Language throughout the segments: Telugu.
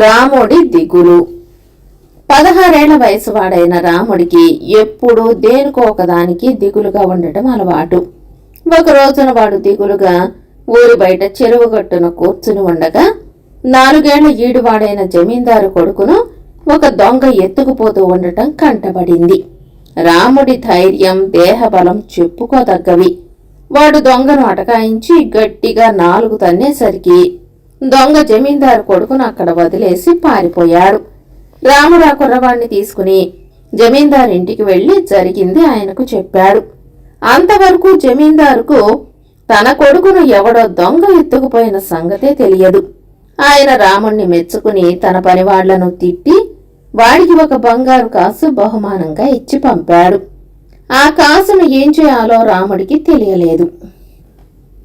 రాముడి దిగులు. 16 ఏళ్ల వయసు వాడైన రాముడికి ఎప్పుడూ దేనికో ఒకదానికి దిగులుగా ఉండటం అలవాటు. ఒక రోజున వాడు దిగులుగా ఊరి బయట చెరువు గట్టున కూర్చుని ఉండగా 4 ఏళ్ల ఈడువాడైన జమీందారు కొడుకును ఒక దొంగ ఎత్తుకుపోతూ ఉండటం కంటబడింది. రాముడి ధైర్యం, దేహబలం చెప్పుకోదగ్గవి. వాడు దొంగను అటకాయించి గట్టిగా 4 తన్నేసరికి దొంగ జమీందారు కొడుకును అక్కడ వదిలేసి పారిపోయాడు. రాముడు ఆ కుర్రవాణ్ణి తీసుకుని జమీందారు ఇంటికి వెళ్లి జరిగింది ఆయనకు చెప్పాడు. అంతవరకు జమీందారుకు తన కొడుకును ఎవడో దొంగ ఎత్తుకుపోయిన సంగతే తెలియదు. ఆయన రాముణ్ణి మెచ్చుకుని తన పనివాళ్లను తిట్టి వాడికి ఒక బంగారు కాసు బహుమానంగా ఇచ్చి పంపాడు. ఆ కాసును ఏం చేయాలో రాముడికి తెలియలేదు.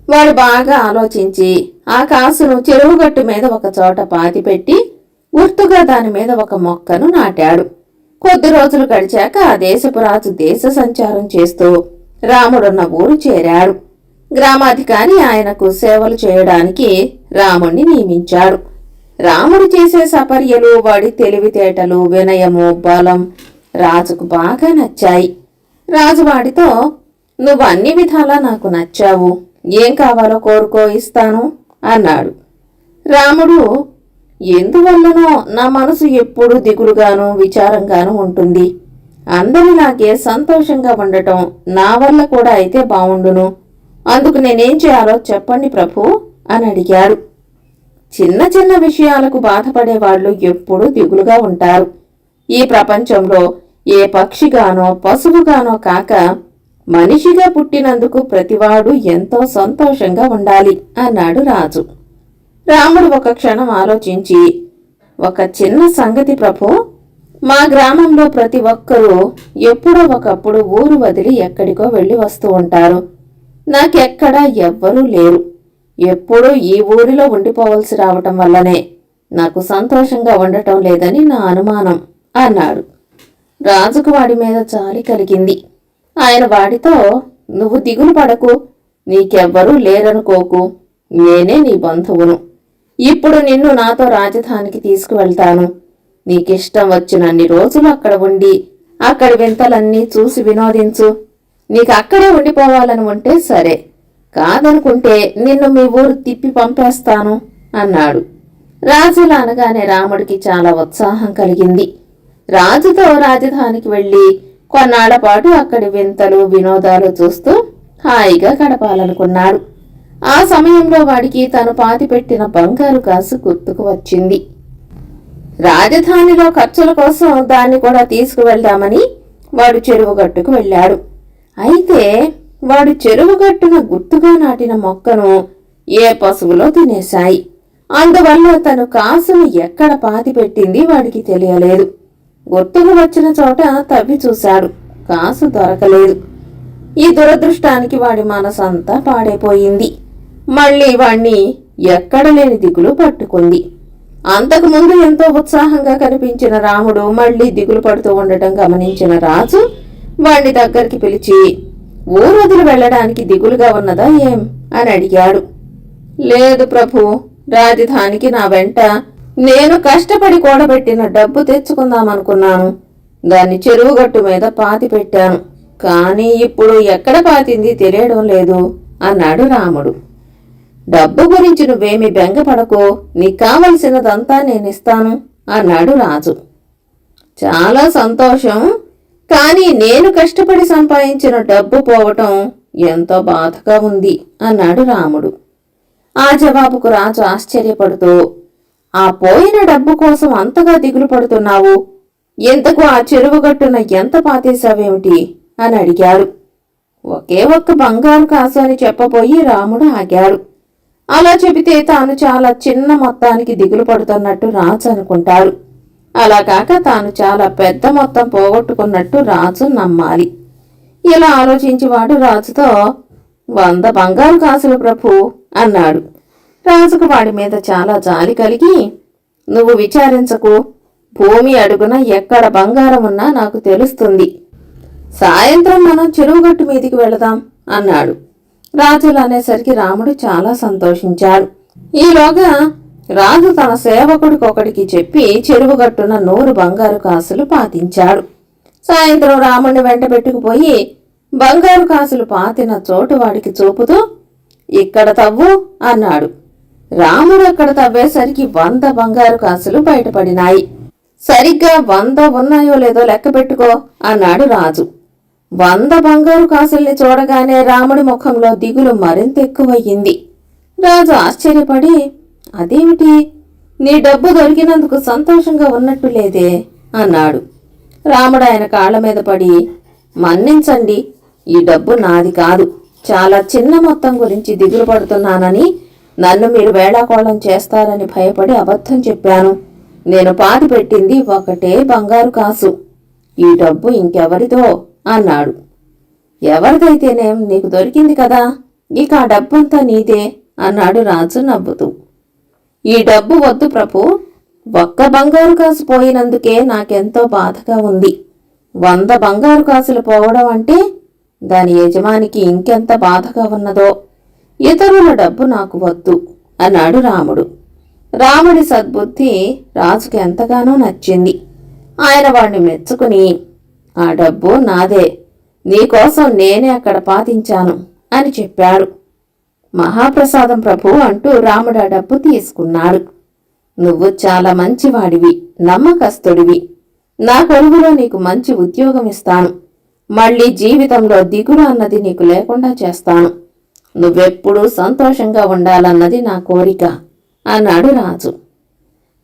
వాడు బాగా ఆలోచించి ఆ కాసును చెరువుగట్టు మీద ఒక చోట పాతిపెట్టి గుర్తుగా దాని మీద ఒక మొక్కను నాటాడు. కొద్ది రోజులు గడిచాక ఆ దేశపు రాజు దేశ సంచారం చేస్తూ రాముడున్న ఊరు చేరాడు. గ్రామాధికారి ఆయనకు సేవలు చేయడానికి రాముణ్ణి నియమించాడు. రాముడు చేసే సపర్యలు, వాడి తెలివితేటలు, వినయము, బలం రాజుకు బాగా నచ్చాయి. రాజు వాడితో, "నువ్వు అన్ని విధాలా నాకు నచ్చావు. ఏం కావాలో కోరుకో, ఇస్తాను" అన్నాడు. రాముడు, "ఎందువల్లనో నా మనసు ఎప్పుడూ దిగులుగాను విచారంగాను ఉంటుంది. అందరిలాగే సంతోషంగా ఉండటం నా వల్ల కూడా అయితే బావుండును. అందుకు నేనేం చేయాలో చెప్పండి ప్రభు" అని అడిగాడు. చిన్న చిన్న విషయాలకు బాధపడేవాళ్లు ఎప్పుడూ దిగులుగా ఉంటారు. ఈ ప్రపంచంలో ఏ పక్షిగానో పశువుగానో కాక మనిషిగా పుట్టినందుకు ప్రతివాడు ఎంతో సంతోషంగా ఉండాలి అన్నాడు రాజు. రాముడు ఒక క్షణం ఆలోచించి, "ఒక చిన్న సంగతి ప్రభు, మా గ్రామంలో ప్రతి ఒక్కరూ ఎప్పుడో ఒకప్పుడు ఊరు వదిలి ఎక్కడికో వెళ్లి వస్తూ ఉంటారు. నాకెక్కడా ఎవ్వరూ లేరు. ఎప్పుడూ ఈ ఊరిలో ఉండిపోవలసి రావటం వల్లనే నాకు సంతోషంగా ఉండటం లేదని నా అనుమానం" అన్నాడు. రాజుకు వాడి మీద జాలి కలిగింది. ఆయన వాడితో, "నువ్వు దిగులు పడకు, నీకెవ్వరూ లేరనుకోకు. నేనే నీ బంధువును. ఇప్పుడు నిన్ను నాతో రాజధానికి తీసుకువెళ్తాను. నీకిష్టం వచ్చినన్ని రోజులు అక్కడ ఉండి అక్కడి వింతలన్నీ చూసి వినోదించు. నీకు అక్కడే ఉండిపోవాలని ఉంటే సరే, కాదనుకుంటే నిన్ను మీ ఊరు తిప్పి పంపేస్తాను" అన్నాడు. రాజులా అనగానే రాముడికి చాలా ఉత్సాహం కలిగింది. రాజుతో రాజధానికి వెళ్లి కొన్నాళ్ల పాటు అక్కడి వింతలు, వినోదాలు చూస్తూ హాయిగా గడపాలనుకున్నాడు. ఆ సమయంలో వాడికి తను పాతిపెట్టిన బంగారు కాసు గుర్తుకు వచ్చింది. రాజధానిలో ఖర్చుల కోసం దాన్ని కూడా తీసుకువెళ్దామని వాడు చెరువుగట్టుకు వెళ్ళాడు. అయితే వాడు చెరువుగట్టున గుర్తుగా నాటిన మొక్కను ఏ పశువులో తినేశాయి. అందువల్ల తను కాసును ఎక్కడ పాతిపెట్టింది వాడికి తెలియలేదు. గుర్తుకు వచ్చిన చోట తవ్వి చూశాడు. కాసు దొరకలేదు. ఈ దురదృష్టానికి వాడి మనసంతా పాడైపోయింది. మళ్లీ వాణ్ణి ఎక్కడ లేని దిగులు పట్టుకుంది. అంతకుముందు ఎంతో ఉత్సాహంగా కనిపించిన రాముడు మళ్లీ దిగులు పడుతూ ఉండటం గమనించిన రాజు వాణ్ణి దగ్గరికి పిలిచి, "ఊరు వదిలి వెళ్లడానికి దిగులుగా ఉన్నదా ఏం?" అని అడిగాడు. "లేదు ప్రభు, రాజధానికి నా వెంట నేను కష్టపడి కూడబెట్టిన డబ్బు తెచ్చుకుందామనుకున్నాను. దాన్ని చెరువుగట్టు మీద పాతి పెట్టాను. కానీ ఇప్పుడు ఎక్కడ పాతింది తెలియడం లేదు" అన్నాడు రాముడు. "డబ్బు గురించి నువ్వేమీ బెంగపడకో, నీకు కావలసినదంతా నేనిస్తాను" అన్నాడు రాజు. "చాలా సంతోషం, కానీ నేను కష్టపడి సంపాదించిన డబ్బు పోవటం ఎంతో బాధగా ఉంది" అన్నాడు రాముడు. ఆ జవాబుకు రాజు ఆశ్చర్యపడుతూ, "ఆ పోయిన డబ్బు కోసం అంతగా దిగులు పడుతున్నావు? ఇంతకు ఆ చెరువుగట్టున ఎంత పాతేశావేమిటి?" అని అడిగాడు. ఒకే ఒక్క బంగారు కాసు అని చెప్పబోయి రాముడు ఆగాడు. అలా చెబితే తాను చాలా చిన్న మొత్తానికి దిగులు పడుతున్నట్టు రాజు అనుకుంటాడు. అలా కాక తాను చాలా పెద్ద మొత్తం పోగొట్టుకున్నట్టు రాజు నమ్మాలి. ఇలా ఆలోచించి వాడు రాజుతో, 100 బంగారు కాసులు ప్రభు అన్నాడు. రాజుకు వాడి మీద చాలా జాలి కలిగి, "నువ్వు విచారించకు, భూమి అడుగున ఎక్కడ బంగారం ఉన్నా నాకు తెలుస్తుంది. సాయంత్రం మనం చెరువుగట్టు మీదికి వెళదాం" అన్నాడు. రాజులు అనేసరికి రాముడు చాలా సంతోషించాడు. ఈలోగా రాజు తన సేవకుడికొకడికి చెప్పి చెరువుగట్టున 100 బంగారు కాసులు పాతించాడు. సాయంత్రం రాముణ్ణి వెంట పెట్టుకుపోయి బంగారు కాసులు పాతిన చోటు వాడికి చూపుతూ ఇక్కడ తవ్వు అన్నాడు. రాముడు అక్కడ తవ్వేసరికి 100 బంగారు కాసులు బయటపడినాయి. సరిగ్గా 100 ఉన్నాయో లేదో లెక్క పెట్టుకో అన్నాడు రాజు. 100 బంగారు కాసుల్ని చూడగానే రాముడి ముఖంలో దిగులు మరింత ఎక్కువయ్యింది. రాజు ఆశ్చర్యపడి అదేమిటి, నీ డబ్బు దొరికినందుకు సంతోషంగా ఉన్నట్టు లేదే అన్నాడు. రాముడు ఆయన కాళ్ల మీద పడి మన్నించండి, ఈ డబ్బు నాది కాదు, చాలా చిన్న మొత్తం గురించి దిగులు పడుతున్నానని, నన్ను మీరు వేళాకోళం చేస్తారని భయపడి అబద్ధం చెప్పాను. నేను పాతిపెట్టింది ఒకటే బంగారు కాసు, ఈ డబ్బు ఇంకెవరిదో అన్నాడు. ఎవరిదైతేనేం, నీకు దొరికింది కదా, ఇక ఆ డబ్బంతా నీదే అన్నాడు రాజు నవ్వుతూ. ఈ డబ్బు వద్దు ప్రభు, ఒక్క బంగారు కాసు పోయినందుకే నాకెంతో బాధగా ఉంది. 100 బంగారు కాసులు పోవడం అంటే దాని యజమానికి ఇంకెంత బాధగా ఉన్నదో. ఇతరుల డబ్బు నాకు వద్దు అన్నాడు రాముడు. రాముడి సద్బుద్ధి రాజుకి ఎంతగానో నచ్చింది. ఆయన వాణ్ణి మెచ్చుకుని ఆ డబ్బు నాదే, నీకోసం నేనే అక్కడ పాతించాను అని చెప్పాడు. మహాప్రసాదం ప్రభు అంటూ రాముడు ఆ డబ్బు తీసుకున్నాడు. నువ్వు చాలా మంచివాడివి, నమ్మకస్తుడివి. నా కొలువులో నీకు మంచి ఉద్యోగం ఇస్తాను. మళ్ళీ జీవితంలో దిగులు అన్నది నీకు లేకుండా చేస్తాను. నువ్వెప్పుడూ సంతోషంగా ఉండాలన్నది నా కోరిక అన్నాడు రాజు.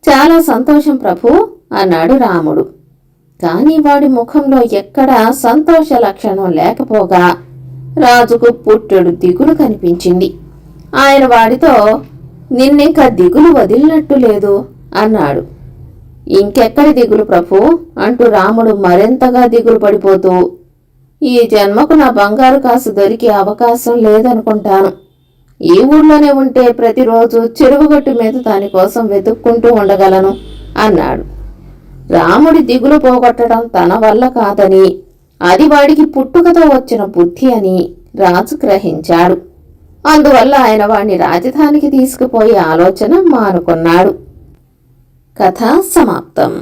చాలా సంతోషం ప్రభు అన్నాడు రాముడు. కాని వాడి ముఖంలో ఎక్కడా సంతోష లక్షణం లేకపోగా రాజుకు పుట్టెడు దిగులు కనిపించింది. ఆయన వాడితో నిన్నింకా దిగులు వదిలినట్టు లేదు అన్నాడు. ఇంకెక్కడి దిగులు ప్రభు అంటూ రాముడు మరింతగా దిగులు పడిపోతూ ఈ జన్మకు నా బంగారు కాసు దొరికే అవకాశం లేదనుకుంటాను. ఈ ఊళ్ళోనే ఉంటే ప్రతిరోజు చెరువుగట్టు మీద దానికోసం వెతుక్కుంటూ ఉండగలను అన్నాడు. రాముడి దిగులు పోగొట్టడం తన వల్ల కాదని, అది వాడికి పుట్టుకతో వచ్చిన బుద్ధి అని రాజు గ్రహించాడు. అందువల్ల ఆయన వాణ్ణి రాజధానికి తీసుకుపోయే ఆలోచన మానుకున్నాడు. కథ సమాప్తం.